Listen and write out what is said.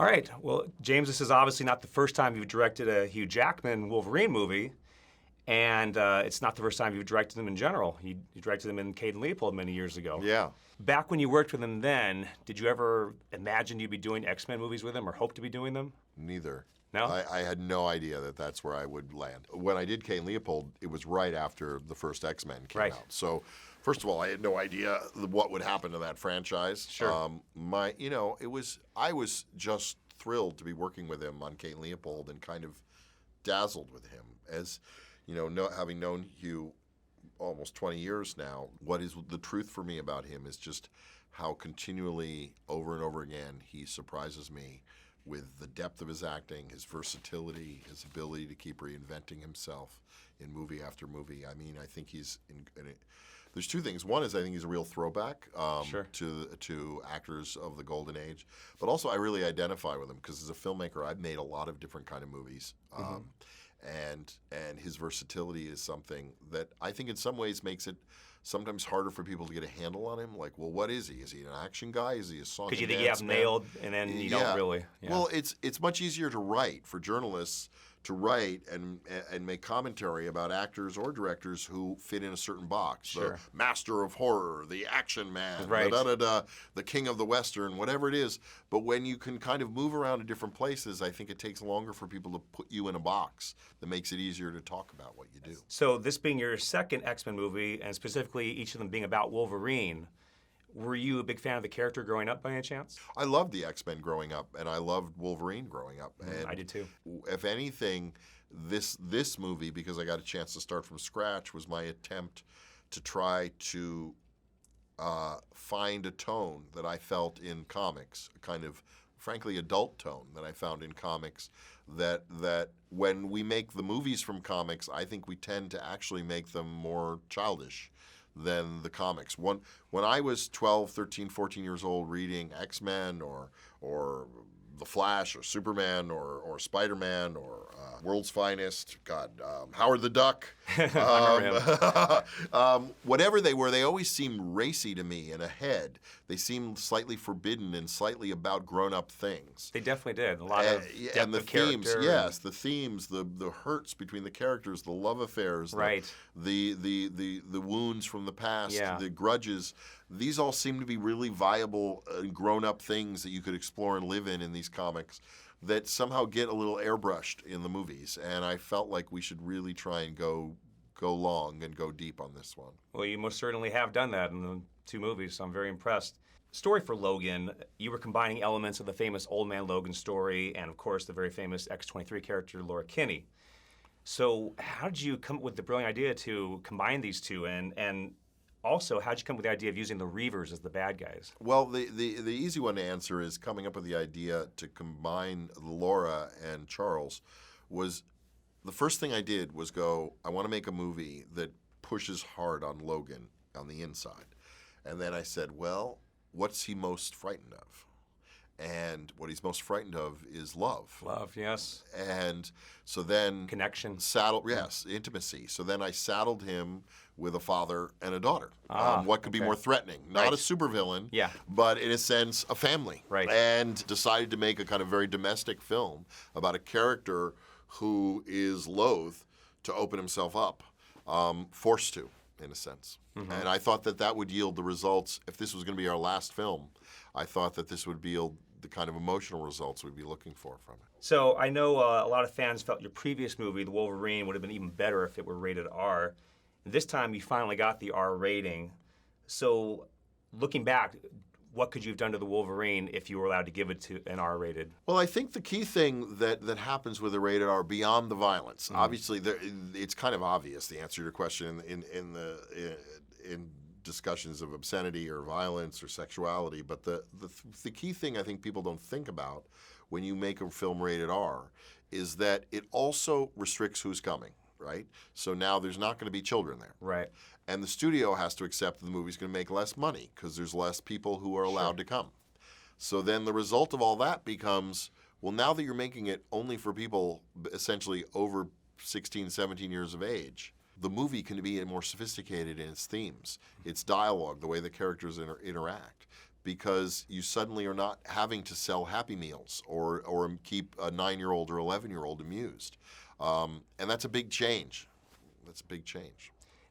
All right. Well, James, this is obviously not the first time you've directed a Hugh Jackman Wolverine movie, and it's not the first time you've directed them in general. You directed them in Cade and Leopold many years ago. Yeah. Back when you worked with him then, did you ever imagine you'd be doing X-Men movies with him or hope to be doing them? Neither. No? I had no idea that that's where I would land. When I did Cade and Leopold, it was right after the first X-Men came Right. out. So, first of all, I had no idea what would happen to that franchise. Sure. I was just thrilled to be working with him on Cade and Leopold and kind of dazzled with him. As, having known Hugh almost 20 years now, what is the truth for me about him is just how continually, over and over again, he surprises me with the depth of his acting, his versatility, his ability to keep reinventing himself in movie after movie. I mean, I think there's two things. One is I think he's a real throwback Sure. to actors of the golden age, but also I really identify with him because as a filmmaker, I've made a lot of different kind of movies. And his versatility is something that I think in some ways makes it sometimes harder for people to get a handle on him. Like, well, what is he? Is he an action guy? Is he a song? Because you think you have nailed, and then you don't really. Yeah. Well, it's much easier to write for journalists to write and make commentary about actors or directors who fit in a certain box. Sure. The master of horror, the action man, Right. the king of the western, whatever it is. But when you can kind of move around to different places, I think it takes longer for people to put you in a box that makes it easier to talk about what you do. So this being your second X-Men movie, and specifically each of them being about Wolverine, were you a big fan of the character growing up by any chance? I loved the X-Men growing up, and I loved Wolverine growing up. And I did too. If anything, this movie, because I got a chance to start from scratch, was my attempt to try to find a tone that I felt in comics, a kind of, frankly, adult tone that I found in comics, that when we make the movies from comics, I think we tend to actually make them more childish than the comics. When I was 12, 13, 14 years old reading X-Men or The Flash or Superman or Spider-Man or World's Finest, Howard the Duck, whatever they were, they always seemed racy to me and ahead. They seemed slightly forbidden and slightly about grown-up things. They definitely did. A lot of depth and the of themes, character. yes, the themes, the hurts between the characters, the love affairs, Right. the wounds from the past, Yeah. the grudges. These all seem to be really viable, grown-up things that you could explore and live in these comics that somehow get a little airbrushed in the movies. And I felt like we should really try and go long and go deep on this one. Well, you most certainly have done that in the two movies, so I'm very impressed. Story for Logan, you were combining elements of the famous Old Man Logan story and, of course, the very famous X-23 character, Laura Kinney. So how did you come up with the brilliant idea to combine these two? And also, how did you come up with the idea of using the Reavers as the bad guys? Well, the easy one to answer is coming up with the idea to combine Laura and Charles was the first thing I did was I want to make a movie that pushes hard on Logan on the inside. And then I said, well, what's he most frightened of? And what he's most frightened of is love. Love, yes. And so then... Connection. Yes, intimacy. So then I saddled him with a father and a daughter. What could be okay. more threatening? Not a supervillain, Yeah. but in a sense, a family. Right. And decided to make a kind of very domestic film about a character who is loath to open himself up, forced to, in a sense. Mm-hmm. And I thought that would yield the results. If this was going to be our last film, I thought that this would yield the kind of emotional results we'd be looking for from it. So I know a lot of fans felt your previous movie, The Wolverine, would have been even better if it were rated R. This time you finally got the R rating. So looking back, what could you have done to The Wolverine if you were allowed to give it to an R rated? Well, I think the key thing that happens with a rated R beyond the violence, obviously it's kind of obvious, the answer to your question in discussions of obscenity or violence or sexuality, but the key thing I think people don't think about when you make a film rated R is that it also restricts who's coming, right? So now there's not going to be children there. Right. And the studio has to accept that the movie's going to make less money because there's less people who are allowed to come. So then the result of all that becomes, well, now that you're making it only for people essentially over 16, 17 years of age, the movie can be more sophisticated in its themes, its dialogue, the way the characters interact. because you suddenly are not having to sell Happy Meals or keep a 9-year-old or 11-year-old amused. And that's a big change. That's a big change.